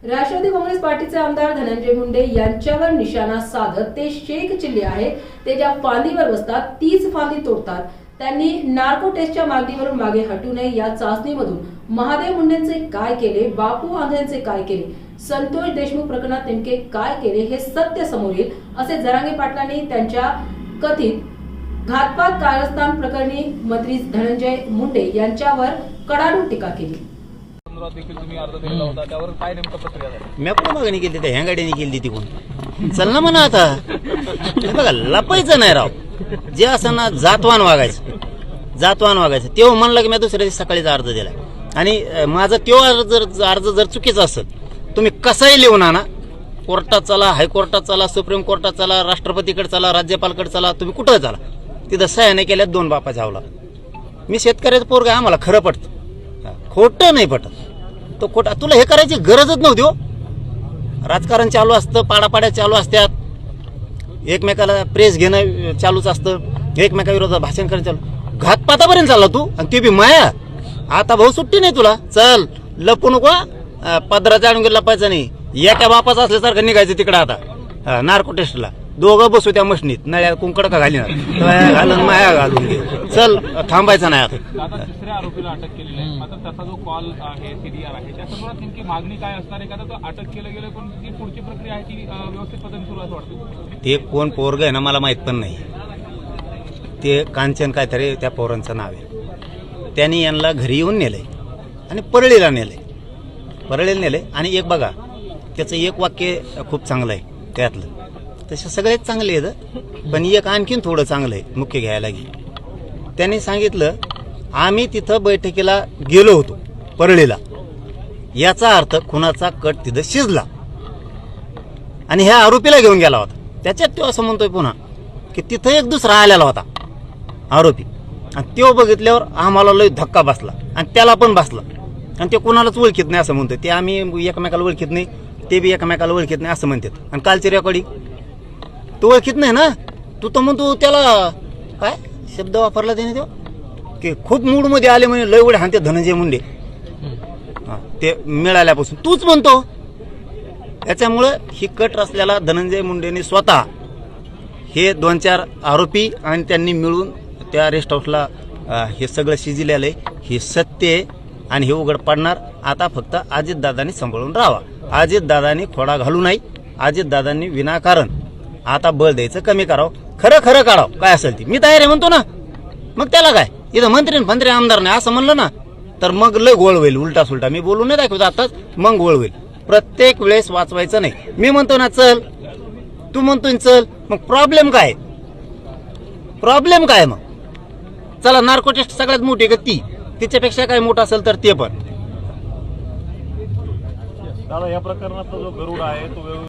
राष्ट्रवादी काँग्रेस पार्टीचे आमदार धनंजय मुंडे यांच्यावर निशाणा साधत ते शेख चिल्ले आहेत, ते ज्या फांदीवर बसतात तीच फांदी तोडतात। त्यांनी नार्को टेस्टच्या मागणीवरून मागे हटू नये। या चाचणीमधून महादेव मुंडेंचे काय केले, बापू आंधळेंचे काय केले, संतोष देशमुख प्रकरणात नेमके काय केले हे सत्य समोर येईल, असे जरांगे पाटलांनी त्यांच्या कथित घातपात कारस्थान प्रकरणी मंत्री धनंजय मुंडे यांच्यावर कडाडून टीका केली। मी पण मागणी केली, त्या ह्या गाडीने केली ती कोण चल ना म्हणा आता बघा लपायचं नाही राव, जे असं ना जातवान वागायचं तेव्हा म्हणलं की मी दुसऱ्या दिवशी सकाळीचा अर्ज दिला आणि माझा तो अर्ज जर चुकीचा असेल तुम्ही कसाही लिहून आणा, कोर्टात चला, हायकोर्टात चला, सुप्रीम कोर्टात चला, राष्ट्रपतीकडे चला, राज्यपालकडे चला, तुम्ही कुठं चला, तिथं सह्या नाही केल्यात दोन बापाच्या आवला। मी शेतकऱ्याचं पोरगा, आम्हाला खरं पडतं, खोटं नाही पटत। तो खोटा तुला हे करायची गरजच नव्हती हो। राजकारण चालू असतं, पाडापाड्या चालू असतात, एकमेकाला प्रेस घेणं चालूच असतं, एकमेकाविरोधात भाषण करणं चालू, घातपातापर्यंत चालला तू, आणि ते बी माया। आता भाऊ सुट्टी नाही तुला, चल लपू नको, पदराच्या आणून लपायचं नाही, एका बापाचं असल्यासारखं निघायचं तिकडं आता नार्को टेस्टला, दोघं बसू त्या मशनीत, नळ्या कुंकड का घालून माया घालून घे, चल थांबायचं नाही आता। तिसऱ्या आरोपीला अटक केलेली आहे, मात्र त्याचा जो कॉल आहे सीडीआर आहे त्या संदर्भात नेमकी मागणी काय असणार आहे? का तो अटक केलं गेलं पण जी पुढची प्रक्रिया आहे ती व्यवस्थित पद्धतीने सुरू असं वाटतं? ते कोण पोरग आहे ना मला माहित पण नाही, ते कांचन काहीतरी त्या पोरांचं नाव आहे, त्यांनी यांना घरी येऊन नेलंय आणि परळीला नेलंय आणि एक बघा त्याचं एक वाक्य खूप चांगलं आहे त्यातलं, तसे सगळेच चांगले आहेत पण एक आणखीन थोडं चांगलं आहे मुख्य घ्यायला गेलं। त्यांनी सांगितलं आम्ही तिथं बैठकीला गेलो होतो परळीला, याचा अर्थ खुनाचा कट तिथं शिजला आणि ह्या आरोपीला घेऊन गेला होता। त्याच्यात तो असं म्हणतोय पुन्हा की तिथं एक दुसरा आलेला होता आरोपी, आणि तो बघितल्यावर आम्हाला लय धक्का बसला आणि त्याला पण बसला, आणि ते कोणालाच ओळखीत नाही असं म्हणतोय, ते आम्ही एकमेकाला ओळखीत नाही, ते बी एकमेकाला ओळखीत नाही असं म्हणतात। आणि कालची रेकॉर्डिंग तो ओळखीत नाही ना, तू तर म्हणतो त्याला काय शब्द वापरला त्याने तो की खूप मूडमध्ये आले म्हणजे लय उडे हाणते धनंजय मुंडे, ते मिळाल्यापासून तूच म्हणतो। याच्यामुळं ही कट रचल्याला धनंजय मुंडेने स्वतः हे 2-4 आरोपी आणि त्यांनी मिळून त्या रेस्ट हाऊसला हे सगळं शिजलेलं आहे, हे सत्य आहे आणि हे उघड पडणार। आता फक्त अजितदादांनी सांभाळून राहावा, अजितदादांनी खोडा घालू नाही, अजितदादांनी विनाकारण आता बळ द्यायचं कमी करावं, खरं काढावं काय असेल ती, मी तयार आहे म्हणतो ना, मग त्याला काय इथं मंत्री आमदार नाही असं म्हणलं ना तर मग लय गोळ होईल, उलटा सुलटा मी बोलून नाही दाखवतो आताच, मग गोळ होईल। प्रत्येक वेळेस वाचवायचं नाही, मी म्हणतो ना चल, तू म्हणतोय चल, मग प्रॉब्लेम काय मग चला नार्को टेस्ट सगळ्यात मोठी का ती, तिच्यापेक्षा काय मोठं असेल तर ते पण दादा या प्रकरणात जो गरुड आहे तो